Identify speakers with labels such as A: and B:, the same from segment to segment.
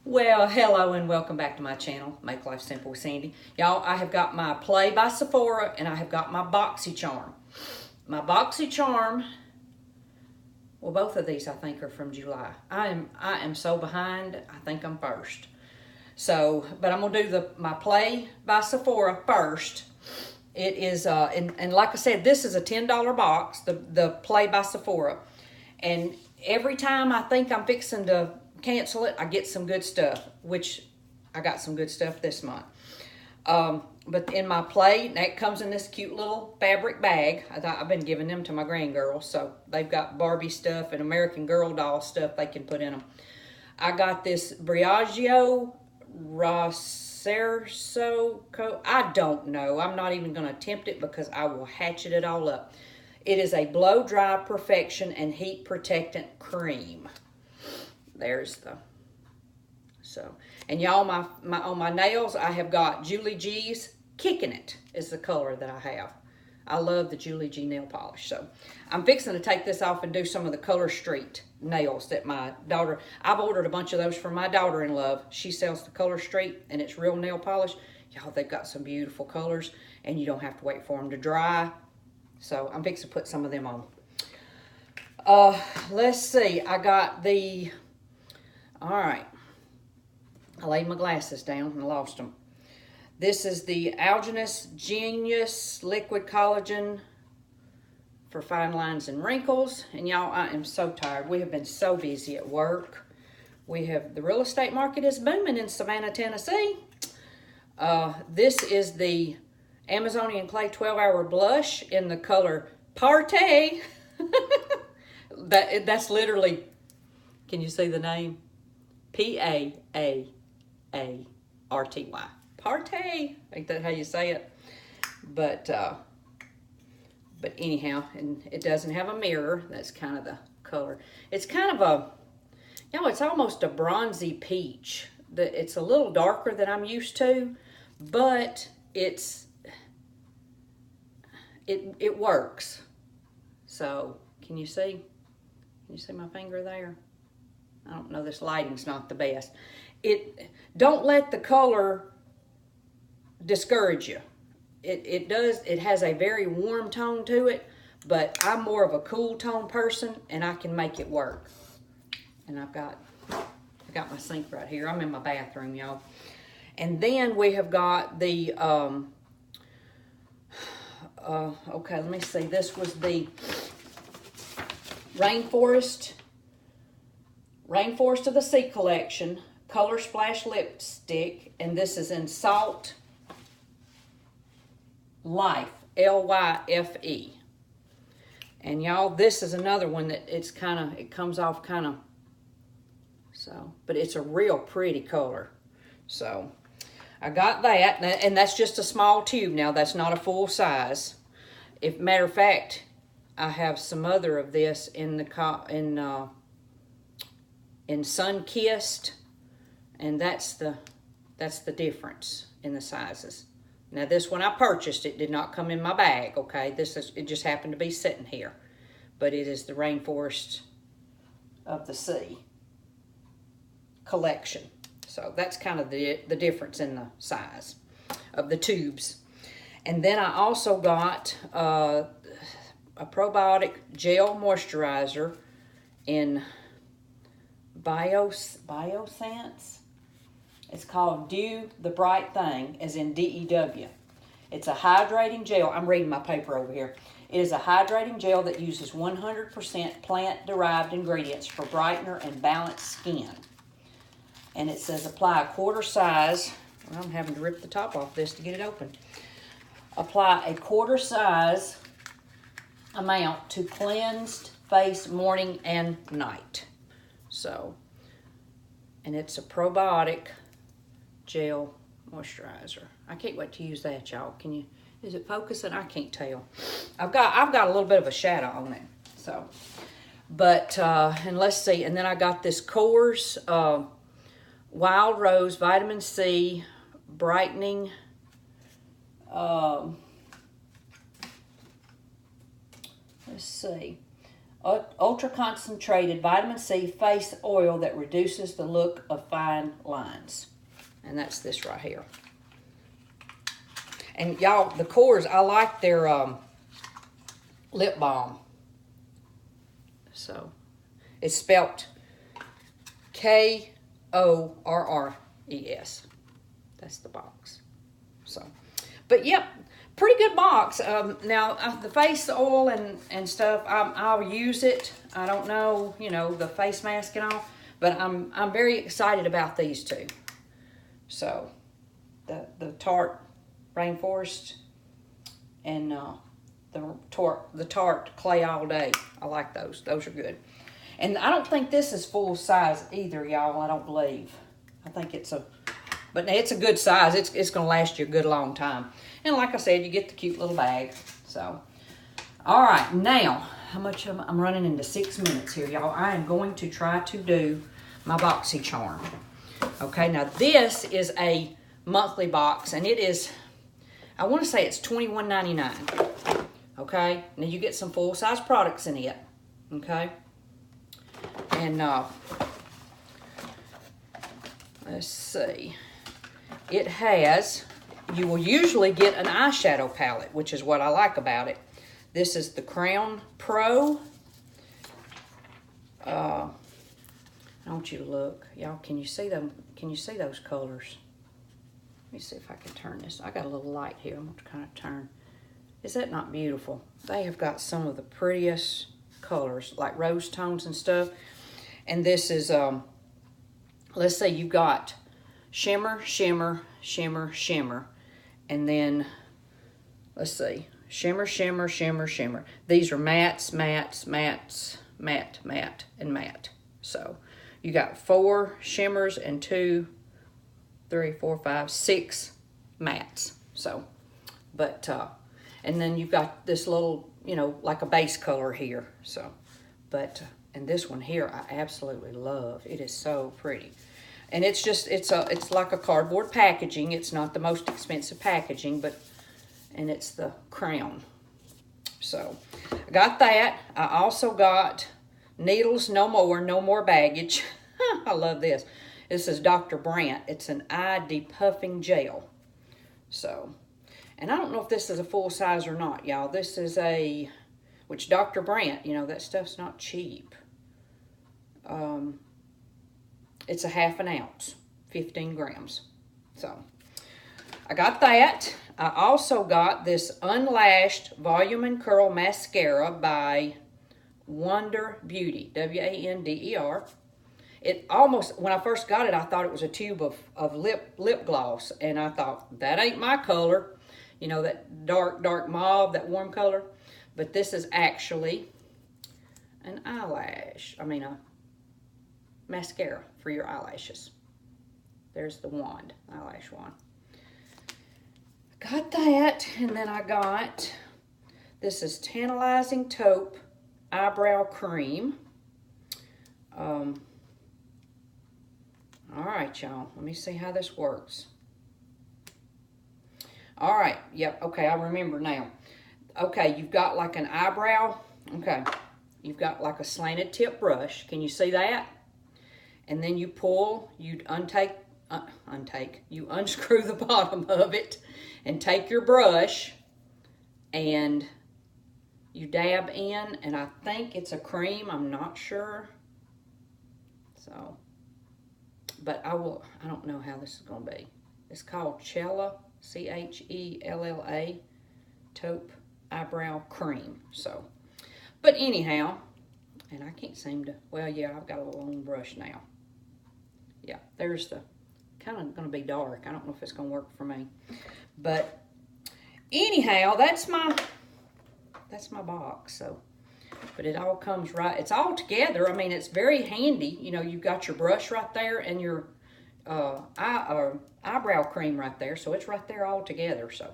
A: Well, hello and welcome back to my channel, Make Life Simple with Sandy. Y'all, I have got my Play by Sephora and I have got my Boxy charm. My Boxy charm, well, both of these I think are from July. I am so behind, I think I'm first. So, but I'm gonna do my Play by Sephora first. It is, and like I said, this is a $10 box, the Play by Sephora. And every time I think I'm fixing to cancel it, I get some good stuff, which I got some good stuff this month. But in my Play, that comes in this cute little fabric bag. I've been giving them to my grandgirls, so they've got Barbie stuff and American Girl doll stuff they can put in them. I got this Briagio Roserso coat. I don't know. I'm not even going to attempt it because I will hatchet it all up. It is a blow dry perfection and heat protectant cream. There's the, so, and y'all, on my nails, I have got Julie G's Kicking It is the color that I have. I love the Julie G nail polish. So I'm fixing to take this off and do some of the Color Street nails that my daughter, I've ordered a bunch of those from my daughter-in-law. She sells the Color Street and it's real nail polish. Y'all, they've got some beautiful colors and you don't have to wait for them to dry. So I'm fixing to put some of them on. Let's see, I got the, all right, I laid my glasses down and lost them. This is the Alginus Genius Liquid Collagen for fine lines and wrinkles. And y'all, I am so tired. We have been so busy at work. The real estate market is booming in Savannah, Tennessee. This is the Amazonian Clay 12-Hour Blush in the color Partay. That's literally, can you see the name? P-A-A-A-R-T-Y. Partay. Ain't that how you say it? But anyhow, and it doesn't have a mirror. That's kind of the color. It's kind of a, it's almost a bronzy peach. It's a little darker than I'm used to, but it works. So, can you see? Can you see my finger there? I don't know, this lighting's not the best. Don't let the color discourage you. It has a very warm tone to it, but I'm more of a cool tone person and I can make it work. And I got my sink right here. I'm in my bathroom, y'all. And then we have got the okay, let me see. This was the Rainforest of the Sea collection, Color Splash Lipstick, and this is in Salt Life, L-Y-F-E. And y'all, this is another one that it comes off kind of, so, but it's a real pretty color. So, I got that, and that's just a small tube now. That's not a full size. Matter of fact, I have some other of this in Sun-Kissed, and that's the difference in the sizes. Now this one I purchased, it did not come in my bag, okay? It just happened to be sitting here. But it is the Rainforest of the Sea collection. So that's kind of the difference in the size of the tubes. And then I also got a probiotic gel moisturizer in Biossance. It's called Do the Bright Thing, as in D-E-W. It's a hydrating gel. I'm reading my paper over here. It is a hydrating gel that uses 100% plant-derived ingredients for brightener and balanced skin. And it says apply a quarter size. Well, I'm having to rip the top off this to get it open. Apply a quarter size amount to cleansed face morning and night. So, and it's a probiotic gel moisturizer. I can't wait to use that, y'all. Is it focusing? I can't tell. I've got a little bit of a shadow on it. So, but, and let's see. And then I got this Coors Wild Rose Vitamin C Brightening let's see. ultra concentrated vitamin C face oil that reduces the look of fine lines. And that's this right here. And y'all, the Kors, I like their lip balm. So, it's spelt Korres. That's the box. So, but yep, pretty good box. Now, the face oil and stuff, I'll use it. I don't know, you know, the face mask and all, but I'm very excited about these two. So, the Tarte Rainforest and the Tarte Clay All Day. I like those. Those are good. And I don't think this is full size either, y'all. I don't believe. I think it's a good size. It's going to last you a good long time. And like I said, you get the cute little bag. So, all right. Now, how much I'm running into 6 minutes here, y'all. I am going to try to do my Boxy charm. Okay, now this is a monthly box, and it is, I want to say it's $21.99. Okay, now you get some full-size products in it. Okay, and let's see, it has, you will usually get an eyeshadow palette, which is what I like about it. This is the Crown Pro. I want you to look, y'all. Can you see them? Can you see those colors? Let me see if I can turn this. I got a little light here. I'm going to kind of turn. Is that not beautiful? They have got some of the prettiest colors, like rose tones and stuff. And this is, let's say you've got shimmer, shimmer, shimmer, shimmer. And then, let's see, shimmer, shimmer, shimmer, shimmer. These are mattes, mattes, mattes, matte, matte, and matte. So, you got 4 shimmers and 2, 3, 4, 5, 6 mattes. So, but, and then you've got this little, you know, like a base color here. So, but, and this one here, I absolutely love. It is so pretty. And it's just, it's like a cardboard packaging. It's not the most expensive packaging, but, and it's the Crown. So, I got that. I also got Needles No More, No More Baggage. I love this. This is Dr. Brandt. It's an eye depuffing gel. So, and I don't know if this is a full size or not, y'all. This is a, which Dr. Brandt, you know, that stuff's not cheap. It's a ½ ounce, 15 grams. So, I got that. I also got this Unlashed Volume and Curl Mascara by Wonder Beauty, W-A-N-D-E-R. It almost, when I first got it, I thought it was a tube of lip gloss. And I thought, that ain't my color. You know, that dark mauve, that warm color. But this is actually an eyelash. I mean, a mascara for your eyelashes. There's the wand, eyelash wand. Got that. And then I got, this is Tantalizing Taupe Eyebrow Cream. All right, y'all. Let me see how this works. All right. Yep. Okay, I remember now. Okay, you've got like an eyebrow. Okay. You've got like a slanted tip brush. Can you see that? And then you pull, you you unscrew the bottom of it and take your brush and you dab in, and I think it's a cream. I'm not sure. So, but I don't know how this is going to be. It's called Chella, C-H-E-L-L-A, Taupe Eyebrow Cream. So, but anyhow, and I can't seem to, well, yeah, I've got a long brush now. Yeah, there's the, kind of going to be dark. I don't know if it's going to work for me. But anyhow, that's my box. So, but it all comes right. It's all together. I mean, it's very handy. You know, you've got your brush right there and your eyebrow cream right there. So it's right there all together. So,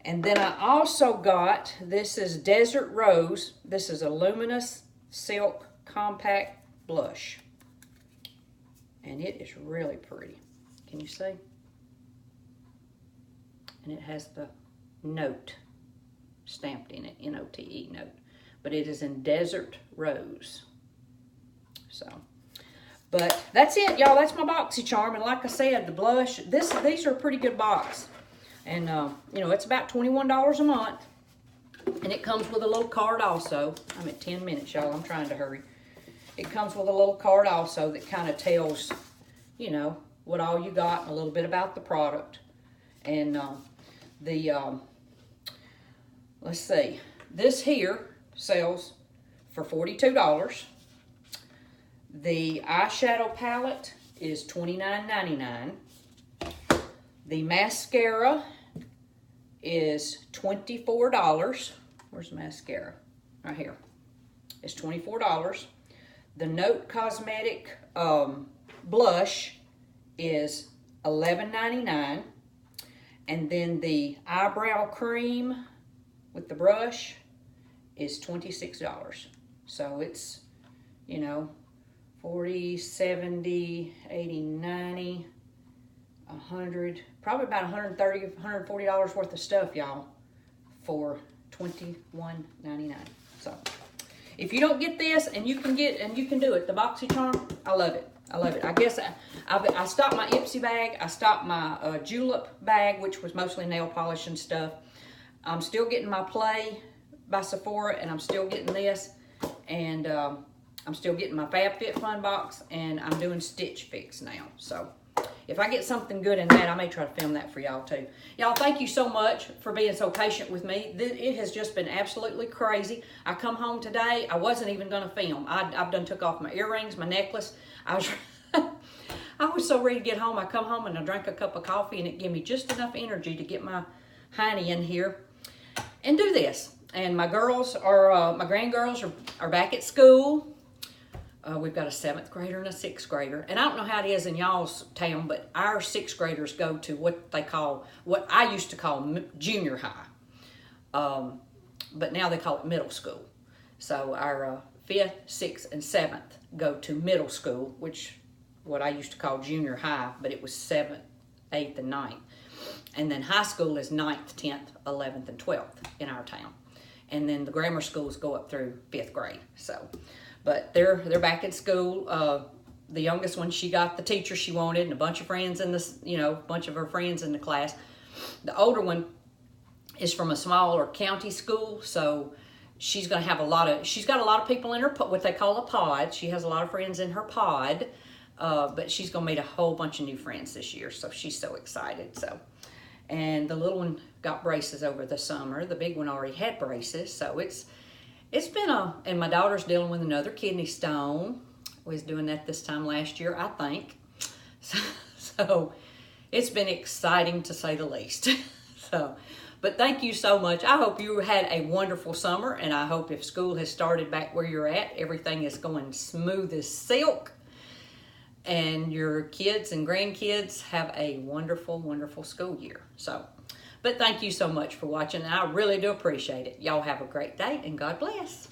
A: and then I also got, this is Desert Rose. This is a Luminous Silk Compact Blush. And it is really pretty. Can you see? And it has the note stamped in it, N-O-T-E, note. but it is in Desert Rose. So, but that's it, y'all. That's my BoxyCharm. And like I said, the blush, these are a pretty good box. And, you know, it's about $21 a month. And it comes with a little card also. I'm at 10 minutes, y'all. I'm trying to hurry. It comes with a little card also that kind of tells, you know, what all you got and a little bit about the product. And let's see. This here sells for $42. The eyeshadow palette is $29.99. The mascara is $24. Where's the mascara? Right here. It's $24. The Note Cosmetic blush is $11.99. And then the eyebrow cream with the brush is $26. So it's, you know, 40, 70, 80, 90, 100, probably about $130, $140 worth of stuff, y'all, for $21.99. So if you don't get this, and you can do it, the BoxyCharm, I love it. I love it. I guess I stopped my Ipsy bag. I stopped my Julep bag, which was mostly nail polish and stuff. I'm still getting my Play by Sephora, and I'm still getting this. And I'm still getting my FabFitFun box, and I'm doing Stitch Fix now. So if I get something good in that, I may try to film that for y'all too. Y'all, thank you so much for being so patient with me. It has just been absolutely crazy. I come home today, I wasn't even going to film. I've done took off my earrings, my necklace. I was so ready to get home. I come home and I drank a cup of coffee, and it gave me just enough energy to get my hiney in here and do this. And my girls are, my grandgirls are back at school. We've got a 7th grader and a 6th grader. And I don't know how it is in y'all's town, but our 6th graders go to what I used to call junior high. But now they call it middle school. So our 5th, 6th, and 7th go to middle school, which what I used to call junior high, but it was 7th, 8th, and 9th. And then high school is 9th, 10th, 11th, and 12th in our town. And then the grammar schools go up through 5th grade. So, but they're back at school. The youngest one, she got the teacher she wanted and a bunch of friends in this, you know, a bunch of her friends in the class. The older one is from a smaller county school, so she's going to have she's got a lot of people in her, what they call a pod. She has a lot of friends in her pod, but she's going to meet a whole bunch of new friends this year, so she's so excited. So, and the little one got braces over the summer. The big one already had braces, so it's been and my daughter's dealing with another kidney stone. Was doing that this time last year, I think. So it's been exciting to say the least. But thank you so much. I hope you had a wonderful summer, and I hope if school has started back where you're at, everything is going smooth as silk, and your kids and grandkids have a wonderful, wonderful school year. But thank you so much for watching, and I really do appreciate it. Y'all have a great day, and God bless.